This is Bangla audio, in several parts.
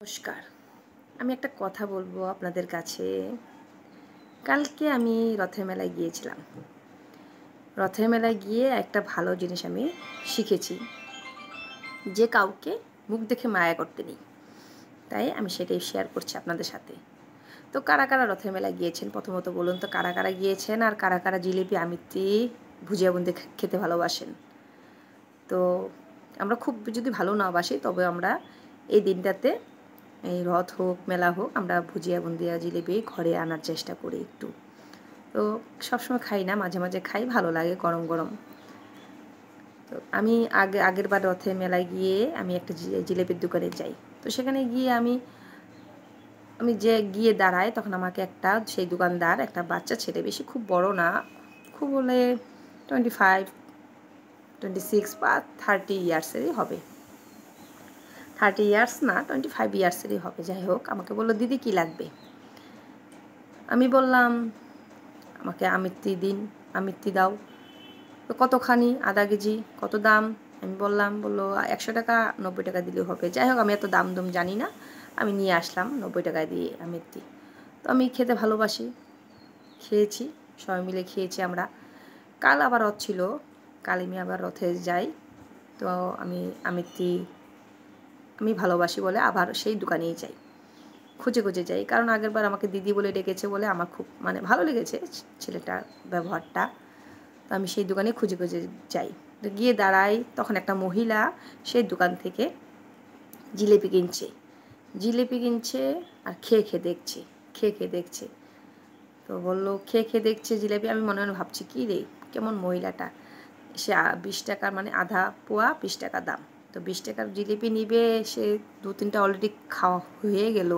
নমস্কার। আমি একটা কথা বলবো আপনাদের কাছে। কালকে আমি রথের মেলায় গিয়েছিলাম। রথের মেলায় গিয়ে একটা ভালো জিনিস আমি শিখেছি যে কাউকে মুখ দেখে মায়া করতে নেই। তাই আমি সেটাই শেয়ার করছি আপনাদের সাথে। তো কারা কারা রথের মেলায় গিয়েছেন প্রথমত বলুন তো, কারা কারা গিয়েছেন আর কারা কারা জিলিপি আমিত্তি ভুজিয়া বুন্দি খেতে ভালোবাসেন? তো আমরা খুব যদি ভালো না বাসি তবে আমরা এই দিনটাতে এই রথ হোক মেলা হোক আমরা ভুজিয়া বুন্দিয়া জিলিপি ঘরে আনার চেষ্টা করি একটু। তো সবসময় খাই না, মাঝে মাঝে খাই, ভালো লাগে গরম গরম। তো আমি আগের বার রথের মেলায় গিয়ে আমি একটা জিলিপির দোকানে যাই। তো সেখানে গিয়ে আমি যে গিয়ে দাঁড়াই তখন আমাকে একটা সেই দোকানদার একটা বাচ্চা ছেলে, বেশি খুব বড় না, খুব হলে 25, 26 বা 30 ইয়ার্সেরই হবে। 30 ইয়ার্স না, 25 ইয়ার্সেরই হবে। যাই হোক, আমাকে বললো দিদি কি লাগবে। আমি বললাম আমাকে আমিত্তি দিন, আমিত্তি দাও। তো কতখানি? আধা কেজি। কত দাম? আমি বললাম, বললো 100 টাকা, 90 টাকা দিলেও হবে। যাই হোক, আমি এত দাম জানি না, আমি নিয়ে আসলাম 90 টাকায় দিয়ে আমিত্তি। তো আমি খেতে ভালোবাসি, খেয়েছি, সবাই মিলে খেয়েছি আমরা। কাল আবার রথ ছিল, কাল আমি আবার রথে যাই। তো আমি আমিত্তি আমি ভালোবাসি বলে আবার সেই দোকানেই যাই, খুঁজে খুঁজে যাই। কারণ আগেরবার আমাকে দিদি বলে ডেকেছে বলে আমার খুব ভালো লেগেছে ছেলেটার ব্যবহারটা। তো আমি সেই দোকানে খুঁজে খুঁজে যাই। তো গিয়ে দাঁড়াই, তখন একটা মহিলা সেই দোকান থেকে জিলিপি কিনছে আর খেয়ে খেয়ে দেখছে। তো বললো খেয়ে খেয়ে দেখছে জিলিপি। আমি মনে মনে ভাবছি কী রে, কেমন মহিলাটা। সে 20 টাকার আধা পোয়া 20 টাকা দাম। তো 20 টাকার জিলিপি নিবে, সে 2-3টা অলরেডি খাওয়া হয়ে গেল।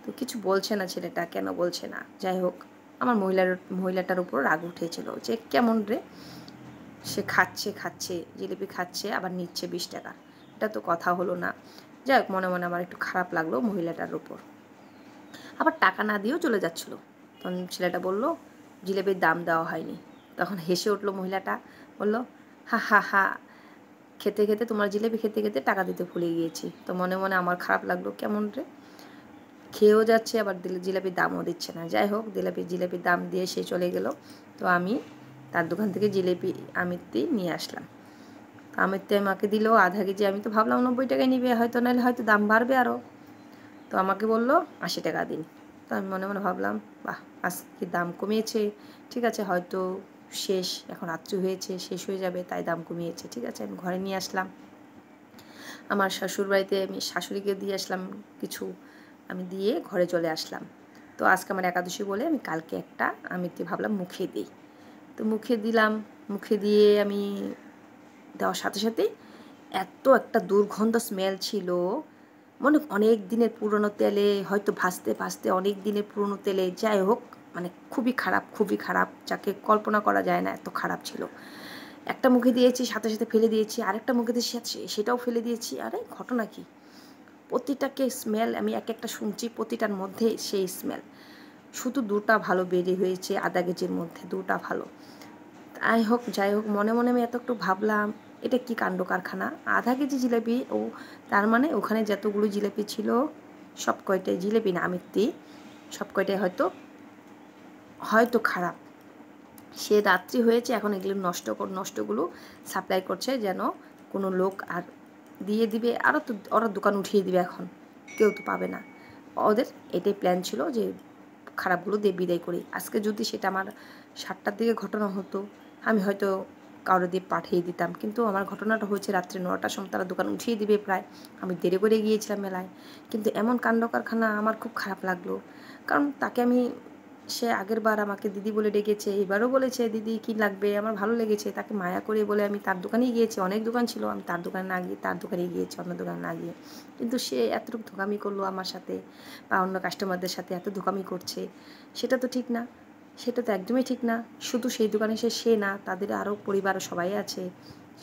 তো কিছু বলছে না ছেলেটা, কেন বলছে না। যাই হোক, আমার মহিলাটার উপর রাগ উঠেছিল যে কেমন রে, সে খাচ্ছে জিলিপি খাচ্ছে আবার নিচ্ছে 20 টাকা, এটা তো কথা হলো না। যাই হোক, মনে মনে আমার একটু খারাপ লাগলো মহিলাটার উপর। আবার টাকা না দিয়েও চলে যাচ্ছিল। তখন ছেলেটা বলল জিলিপির দাম দেওয়া হয়নি। তখন হেসে উঠলো মহিলাটা, বলল হা হা হা, খেতে খেতে তোমার জিলিপি খেতে খেতে টাকা দিতে ভুলে গিয়েছি। তো মনে মনে আমার খারাপ লাগলো, কেমন রে, খেয়েও যাচ্ছে আবার জিলিপির দামও দিচ্ছে না। যাই হোক, জিলিপির দাম দিয়ে সে চলে গেল। তো আমি তার দোকান থেকে জিলিপি আমিত্তি নিয়ে আসলাম। তো আমিত্তি আমাকে দিল আধা কেজি। আমি তো ভাবলাম 90 টাকায় নিবে হয়তো, নাহলে হয়তো দাম বাড়বে আরও। তো আমাকে বলল 80 টাকা দিন। তো আমি মনে মনে ভাবলাম বাহ, আজকে দাম কমিয়েছে, ঠিক আছে, হয়তো শেষ, এখন রাত্রি হয়েছে, শেষ হয়ে যাবে, তাই দাম কমিয়েছে। ঠিক আছে, আমি ঘরে নিয়ে আসলাম। আমার শ্বশুর বাড়িতে আমি শাশুড়িকে দিয়ে আসলাম কিছু, আমি দিয়ে ঘরে চলে আসলাম। তো আজকে আমার একাদশী বলে আমি কালকে একটা আমিত্তি ভাবলাম মুখে দিই। তো মুখে দিলাম, মুখে দিয়ে আমি দেওয়ার সাথে সাথেই এত একটা দুর্গন্ধ স্মেল ছিল, অনেক দিনের পুরনো তেলে হয়তো ভাজতে ভাজতে অনেক দিনের পুরনো তেলে। যাই হোক, খুবই খারাপ, যাকে কল্পনা করা যায় না, এত খারাপ ছিল। একটা মুখে দিয়েছি, সাথে সাথে ফেলে দিয়েছি, আরেকটা মুখে দিয়েছি, সেটাও ফেলে দিয়েছি। আরে ঘটনা কি, প্রতিটাকে স্মেল আমি এক একটা শুনছি, প্রতিটার মধ্যে সেই স্মেল। শুধু 2টা ভালো বেরি হয়েছে আধা কেজির মধ্যে, 2টা ভালো। যাই হোক, মনে মনে আমি এত একটু ভাবলাম এটা কি কাণ্ড কারখানা, আধা কেজি জিলেপি। ও তার ওখানে যতগুলো জিলেপি ছিল সব কয়টাই জিলেপি না আমিত্তি, সব কয়টাই হয়তো খারাপ। সে রাত্রি হয়েছে, এখন এগুলো নষ্টগুলো সাপ্লাই করছে যেন কোনো লোক আর দিয়ে দিবে, আরও তো ওরা দোকান উঠিয়ে দিবে, এখন কেউ তো পাবে না। ওদের এটাই প্ল্যান ছিল যে খারাপগুলো দিয়ে বিদায় করি। আজকে যদি সেটা আমার 7টার দিকে ঘটনা হতো, আমি হয়তো কারো দিয়ে পাঠিয়ে দিতাম, কিন্তু আমার ঘটনাটা হয়েছে রাত্রে 9টার সময়, তারা দোকান উঠিয়ে দিবে প্রায়। আমি দেরি করে গিয়েছিলাম মেলায়, কিন্তু এমন কাণ্ড কারখানা, আমার খুব খারাপ লাগলো। কারণ তাকে সে আগের বার আমাকে দিদি বলে ডেকেছে, এবারও বলেছে দিদি কি লাগবে, আমার ভালো লেগেছে, তাকে মায়া করে বলে আমি তার দোকানেই গিয়েছি। অনেক দোকান ছিল, আমি তার দোকানে না গিয়ে তার দোকানেই গিয়েছি, অন্য দোকানে না গিয়ে। কিন্তু সে এতটুকু ধোকামি করলো আমার সাথে বা অন্য কাস্টমারদের সাথে, এত ধোকামি করছে, সেটা তো ঠিক না, সেটা তো একদমই ঠিক না। শুধু সেই দোকানে সে না, তাদের আরও পরিবারও সবাই আছে,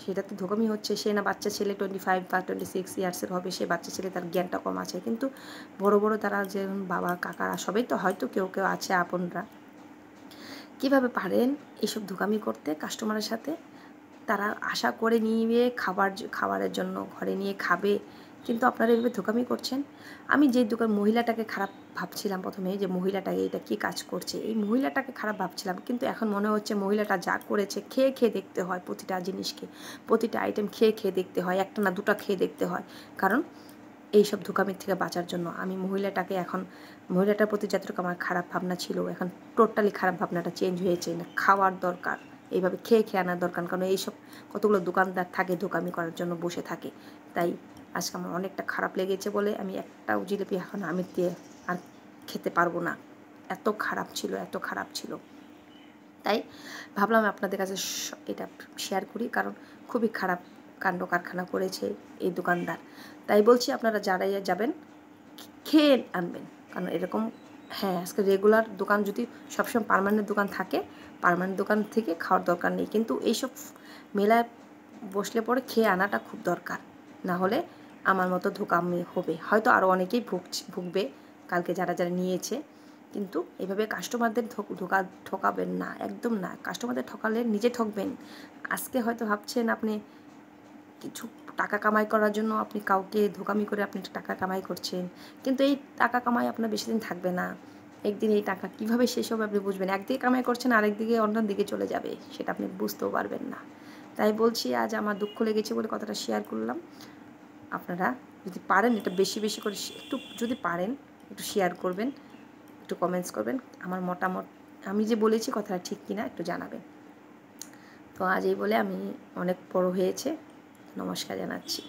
সেটা তো ধোকামি হচ্ছে। সে না বাচ্চা ছেলে 25 বা 26 ইয়ার্সের হবে, সে বাচ্চা ছেলে, তার জ্ঞানটা কম আছে। কিন্তু বড় বড় তারা যেমন বাবা কাকারা সবাই তো হয়তো কেউ কেউ আছে আপনরা, কীভাবে পারেন এইসব ধোকামি করতে কাস্টমারের সাথে। তারা আশা করে নিয়ে খাবারের জন্য ঘরে নিয়ে খাবে, কিন্তু আপনারা এভাবে ধোকামি করছেন। আমি যে মহিলাটাকে খারাপ ভাবছিলাম প্রথমে, যে মহিলাটাকে এটা কী কাজ করছে, এই মহিলাটাকে খারাপ ভাবছিলাম, কিন্তু এখন মনে হচ্ছে মহিলাটা যা করেছে খেয়ে খেয়ে দেখতে হয়, প্রতিটা জিনিসকে, প্রতিটা আইটেম খেয়ে খেয়ে দেখতে হয়, একটা না দুটা খেয়ে দেখতে হয়। কারণ এইসব ধোঁকামির থেকে বাঁচার জন্য আমি মহিলাটাকে এখন, মহিলাটার প্রতি যতটুকু আমার খারাপ ভাবনা ছিল, এখন টোটালি খারাপ ভাবনাটা চেঞ্জ হয়েছে। না, খাওয়ার দরকার, এইভাবে খেয়ে খেয়ে আনার দরকার। কারণ এইসব কতগুলো দোকানদার থাকে ধোঁকামি করার জন্য বসে থাকে। তাই আজকে আমার অনেকটা খারাপ লেগেছে বলে আমি একটাও জিলিপি এখন আমি দিয়ে আর খেতে পারবো না। এত খারাপ ছিল, এত খারাপ ছিল। তাই ভাবলাম আপনাদের কাছে এটা শেয়ার করি, কারণ খুবই খারাপ কাণ্ড কারখানা করেছে এই দোকানদার। তাই বলছি আপনারা যারাই যাবেন খেয়ে আনবেন, কারণ এরকম, হ্যাঁ, আজকে রেগুলার দোকান যদি সবসময় পার্মানেন্ট দোকান থাকে, পার্মানেন্ট দোকান থেকে খাওয়ার দরকার নেই, কিন্তু এইসব মেলায় বসলে পরে খেয়ে আনাটা খুব দরকার। না হলে আমার মতো ধোকামি হবে, হয়তো আরও অনেকেই ভুগবে কালকে যারা যারা নিয়েছে। কিন্তু এভাবে কাস্টমারদের ঠকাবেন না, একদম না। কাস্টমারদের ঠকালে নিজে ঠকবেন। আজকে হয়তো ভাবছেন আপনি কিছু টাকা কামাই করার জন্য আপনি কাউকে ধোকামি করে আপনি টাকা কামাই করছেন, কিন্তু এই টাকা কামাই আপনার বেশি দিন থাকবে না। একদিন এই টাকা কীভাবে শেষ হবে আপনি বুঝবেন। একদিকে কামাই করছেন, আরেকদিকে অন্য দিকে চলে যাবে, সেটা আপনি বুঝতেও পারবেন না। তাই বলছি, আজ আমার দুঃখ লেগেছে বলে কথাটা শেয়ার করলাম। আপনারা যদি পারেন এটা বেশি বেশি করে একটু, যদি পারেন একটু শেয়ার করবেন, একটু কমেন্টস করবেন, আমার মতামত আমি যে বলেছি কথাটা ঠিক কিনা একটু জানাবেন। তো আজ এই বলে, আমি অনেক বড় হয়েছে, নমস্কার জানাচ্ছি।